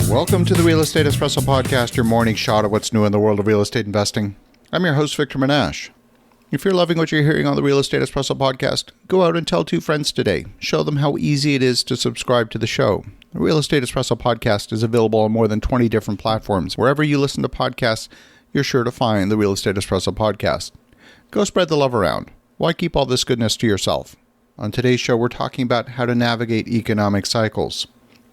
Welcome to the Real Estate Espresso Podcast, your morning shot of what's new in the world of real estate investing. I'm your host, Victor Menashe. If you're loving what you're hearing on the Real Estate Espresso Podcast, go out and tell 2 friends today. Show them how easy it is to subscribe to the show. The Real Estate Espresso Podcast is available on more than 20 different platforms. Wherever you listen to podcasts, you're sure to find the Real Estate Espresso Podcast. Go spread the love around. Why keep all this goodness to yourself? On today's show, we're talking about how to navigate economic cycles.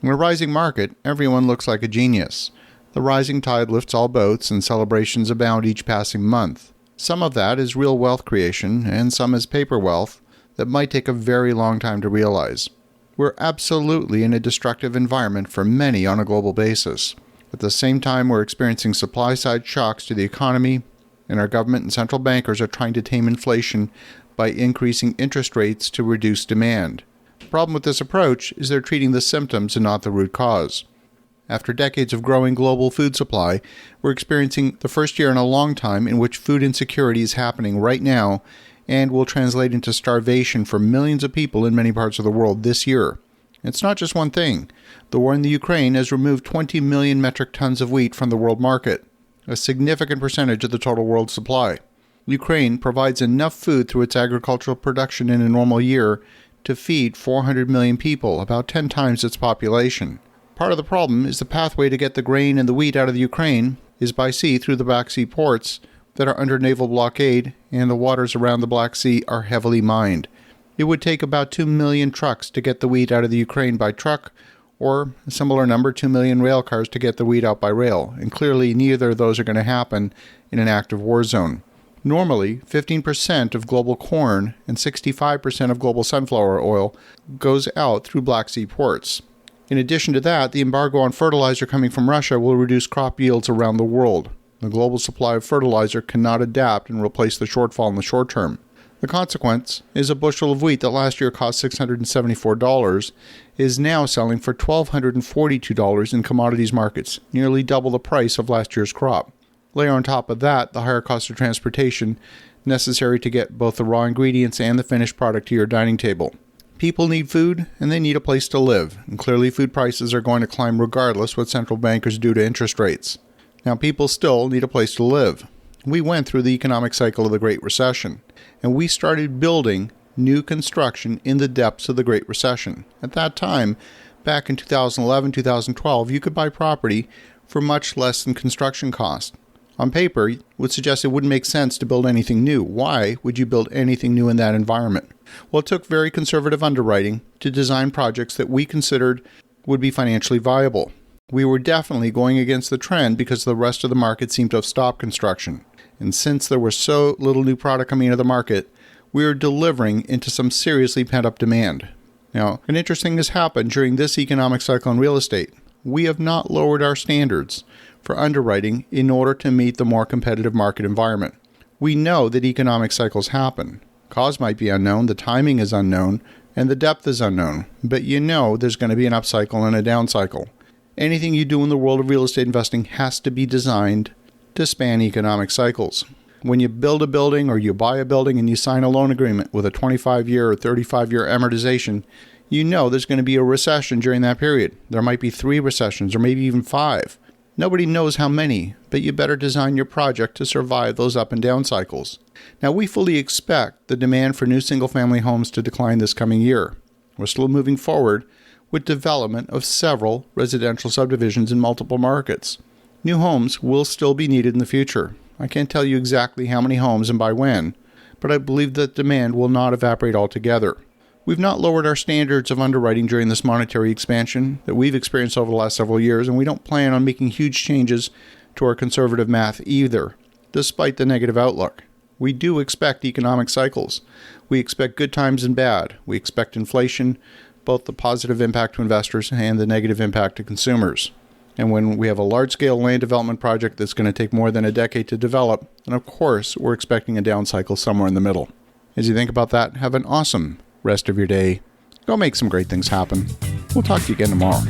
In a rising market, everyone looks like a genius. The rising tide lifts all boats, and celebrations abound each passing month. Some of that is real wealth creation, and some is paper wealth that might take a very long time to realize. We're absolutely in a destructive environment for many on a global basis. At the same time, we're experiencing supply-side shocks to the economy, and our government and central bankers are trying to tame inflation by increasing interest rates to reduce demand. The problem with this approach is they're treating the symptoms and not the root cause. After decades of growing global food supply, we're experiencing the first year in a long time in which food insecurity is happening right now and will translate into starvation for millions of people in many parts of the world this year. It's not just one thing. The war in the Ukraine has removed 20 million metric tons of wheat from the world market, a significant percentage of the total world supply. Ukraine provides enough food through its agricultural production in a normal year to feed 400 million people, about 10 times its population. Part of the problem is the pathway to get the grain and the wheat out of the Ukraine is by sea through the Black Sea ports that are under naval blockade, and the waters around the Black Sea are heavily mined. It would take about 2 million trucks to get the wheat out of the Ukraine by truck, or a similar number, 2 million rail cars to get the wheat out by rail, and clearly neither of those are going to happen in an active war zone. Normally, 15% of global corn and 65% of global sunflower oil goes out through Black Sea ports. In addition to that, the embargo on fertilizer coming from Russia will reduce crop yields around the world. The global supply of fertilizer cannot adapt and replace the shortfall in the short term. The consequence is a bushel of wheat that last year cost $674 is now selling for $1,242 in commodities markets, nearly double the price of last year's crop. Layer on top of that the higher cost of transportation necessary to get both the raw ingredients and the finished product to your dining table. People need food, and they need a place to live, and clearly food prices are going to climb regardless what central bankers do to interest rates. Now, people still need a place to live. We went through the economic cycle of the Great Recession, and we started building new construction in the depths of the Great Recession. At that time, back in 2011, 2012, you could buy property for much less than construction cost. On paper, it would suggest it wouldn't make sense to build anything new. Why would you build anything new in that environment? Well, it took very conservative underwriting to design projects that we considered would be financially viable. We were definitely going against the trend because the rest of the market seemed to have stopped construction. And since there was so little new product coming into the market, we were delivering into some seriously pent-up demand. Now, an interesting thing has happened during this economic cycle in real estate. We have not lowered our standards for underwriting in order to meet the more competitive market environment. We know that economic cycles happen. Cause might be unknown, the timing is unknown, and the depth is unknown, but you know there's going to be an upcycle and a down cycle. Anything you do in the world of real estate investing has to be designed to span economic cycles. When you build a building or you buy a building and you sign a loan agreement with a 25-year or 35-year amortization, you know there's going to be a recession during that period. There might be 3 recessions or maybe even 5. Nobody knows how many, but you better design your project to survive those up and down cycles. Now, we fully expect the demand for new single-family homes to decline this coming year. We're still moving forward with development of several residential subdivisions in multiple markets. New homes will still be needed in the future. I can't tell you exactly how many homes and by when, but I believe that demand will not evaporate altogether. We've not lowered our standards of underwriting during this monetary expansion that we've experienced over the last several years, and we don't plan on making huge changes to our conservative math either, despite the negative outlook. We do expect economic cycles. We expect good times and bad. We expect inflation, both the positive impact to investors and the negative impact to consumers. And when we have a large-scale land development project that's going to take more than a decade to develop, then of course we're expecting a down cycle somewhere in the middle. As you think about that, have an awesome rest of your day. Go make some great things happen. We'll talk to you again tomorrow.